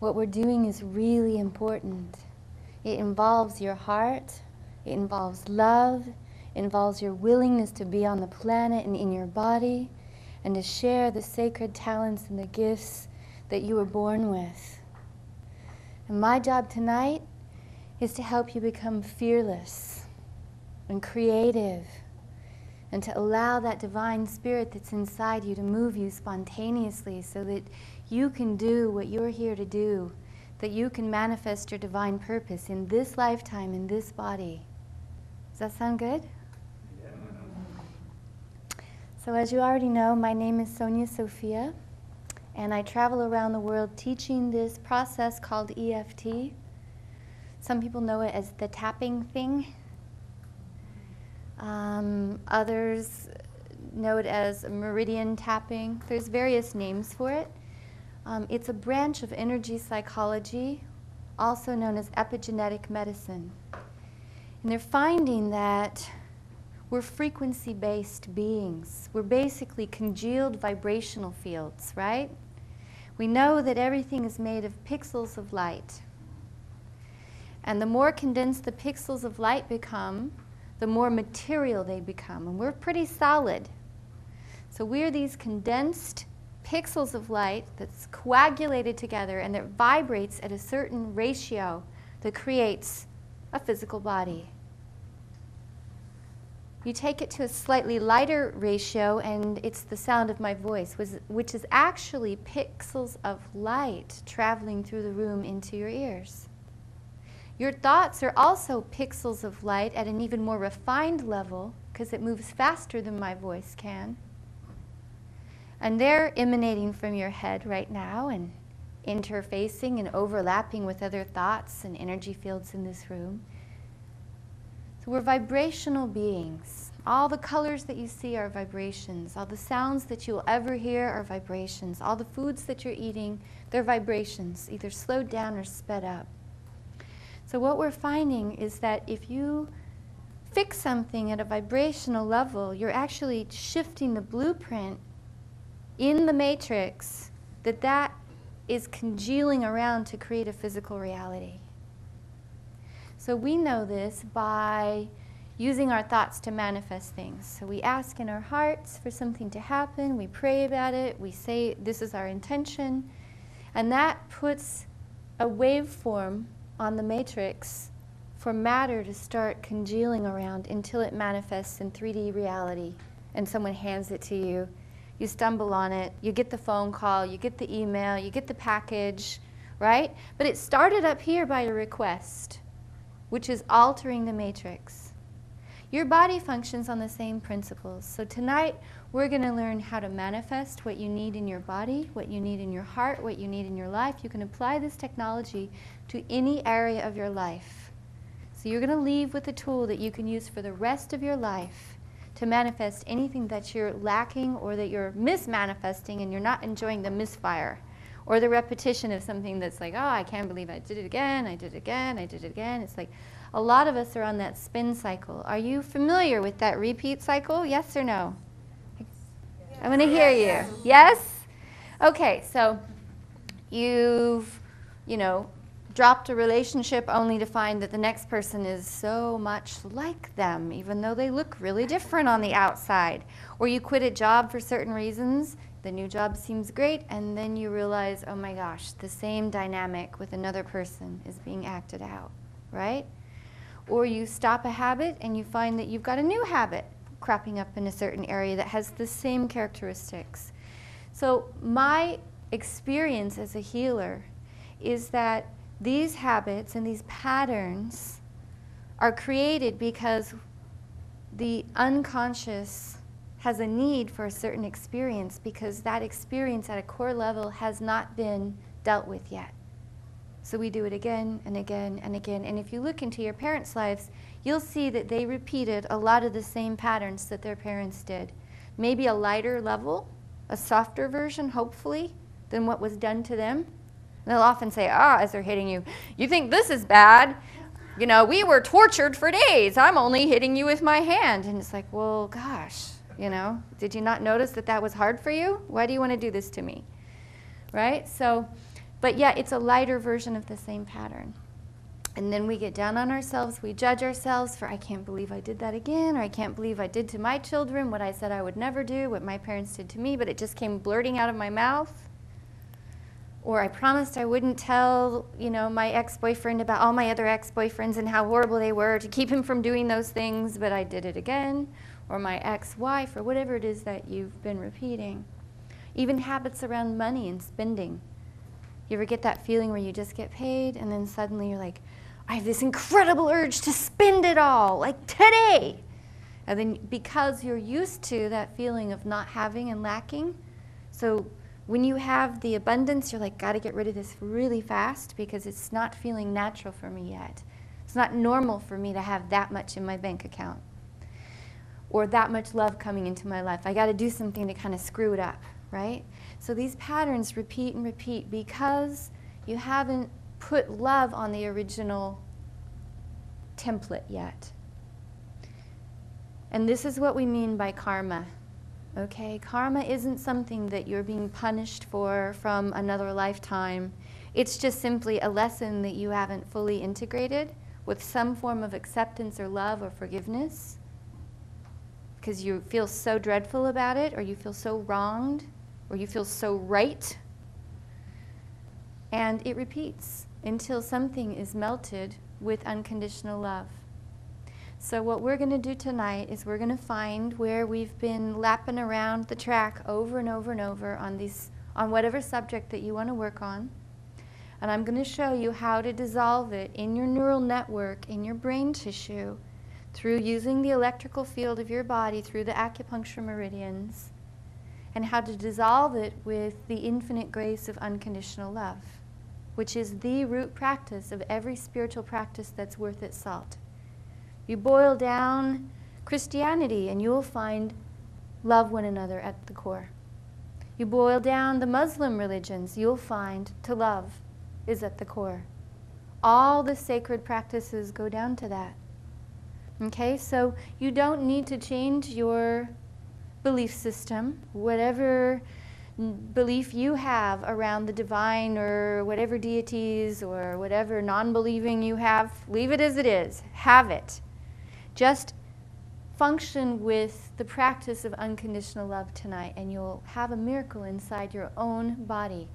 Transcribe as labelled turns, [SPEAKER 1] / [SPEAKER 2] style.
[SPEAKER 1] What we're doing is really important. It involves your heart, it involves love, it involves your willingness to be on the planet and in your body, and to share the sacred talents and the gifts that you were born with. And my job tonight is to help you become fearless and creative, and to allow that divine spirit that's inside you to move you spontaneously so that you can do what you're here to do, that you can manifest your divine purpose in this lifetime, in this body. Does that sound good? Yeah. So as you already know, my name is Sonya Sophia, and I travel around the world teaching this process called EFT. Some people know it as the tapping thing. Others know it as meridian tapping. There's various names for it. It's a branch of energy psychology, also known as epigenetic medicine. And they're finding that we're frequency-based beings. We're basically congealed vibrational fields, right? We know that everything is made of pixels of light. And the more condensed the pixels of light become, the more material they become. And we're pretty solid. So we're these condensed pixels of light that's coagulated together and that vibrates at a certain ratio that creates a physical body. You take it to a slightly lighter ratio and it's the sound of my voice, which is actually pixels of light traveling through the room into your ears. Your thoughts are also pixels of light at an even more refined level because it moves faster than my voice can. And they're emanating from your head right now and interfacing and overlapping with other thoughts and energy fields in this room. So we're vibrational beings. All the colors that you see are vibrations. All the sounds that you'll ever hear are vibrations. All the foods that you're eating, they're vibrations, either slowed down or sped up. So what we're finding is that if you fix something at a vibrational level, you're actually shifting the blueprint in the matrix that is congealing around to create a physical reality. So we know this by using our thoughts to manifest things. So we ask in our hearts for something to happen, we pray about it, we say this is our intention, and that puts a waveform on the matrix for matter to start congealing around until it manifests in 3D reality and someone hands it to you. You stumble on it, you get the phone call, you get the email, you get the package, right? But it started up here by a request, which is altering the matrix. Your body functions on the same principles. So tonight, we're going to learn how to manifest what you need in your body, what you need in your heart, what you need in your life. You can apply this technology to any area of your life. So you're going to leave with a tool that you can use for the rest of your life to manifest anything that you're lacking or that you're mismanifesting and you're not enjoying the misfire or the repetition of something that's like, oh, I can't believe I did it again, I did it again, I did it again. It's like a lot of us are on that spin cycle. Are you familiar with that repeat cycle? Yes or no? I want to hear you. Yes? Okay, so you've, dropped a relationship only to find that the next person is so much like them, even though they look really different on the outside. Or you quit a job for certain reasons, the new job seems great, and then you realize, oh my gosh, the same dynamic with another person is being acted out, right? Or you stop a habit and you find that you've got a new habit cropping up in a certain area that has the same characteristics. So my experience as a healer is that these habits and these patterns are created because the unconscious has a need for a certain experience because that experience at a core level has not been dealt with yet. So we do it again and again and again. And if you look into your parents' lives, you'll see that they repeated a lot of the same patterns that their parents did. Maybe a lighter level, a softer version, hopefully, than what was done to them. And they'll often say, as they're hitting you, you think this is bad? We were tortured for days. I'm only hitting you with my hand. And it's like, well, gosh, did you not notice that that was hard for you? Why do you want to do this to me? Right? So But yeah, it's a lighter version of the same pattern. And then we get down on ourselves, we judge ourselves for, I can't believe I did that again, or I can't believe I did to my children what I said I would never do, what my parents did to me, but it just came blurting out of my mouth. Or I promised I wouldn't tell, my ex-boyfriend about all my other ex-boyfriends and how horrible they were to keep him from doing those things, but I did it again. Or my ex-wife, or whatever it is that you've been repeating. Even habits around money and spending. You ever get that feeling where you just get paid and then suddenly you're like, I have this incredible urge to spend it all, like today. And then because you're used to that feeling of not having and lacking, so when you have the abundance, you're like, gotta get rid of this really fast because it's not feeling natural for me yet. It's not normal for me to have that much in my bank account or that much love coming into my life. I gotta do something to kind of screw it up, right? So these patterns repeat and repeat because you haven't put love on the original template yet. And this is what we mean by karma. Okay, karma isn't something that you're being punished for from another lifetime. It's just simply a lesson that you haven't fully integrated with some form of acceptance or love or forgiveness because you feel so dreadful about it, or you feel so wronged, or you feel so right. And it repeats until something is melted with unconditional love. So what we're going to do tonight is we're going to find where we've been lapping around the track over and over and over on whatever subject that you want to work on. And I'm going to show you how to dissolve it in your neural network, in your brain tissue, through using the electrical field of your body through the acupuncture meridians, and how to dissolve it with the infinite grace of unconditional love, which is the root practice of every spiritual practice that's worth its salt. You boil down Christianity and you'll find love one another at the core. You boil down the Muslim religions, you'll find to love is at the core. All the sacred practices go down to that. Okay, so you don't need to change your belief system, whatever belief you have around the divine or whatever deities or whatever non-believing you have, leave it as it is. Have it. Just function with the practice of unconditional love tonight and you'll have a miracle inside your own body.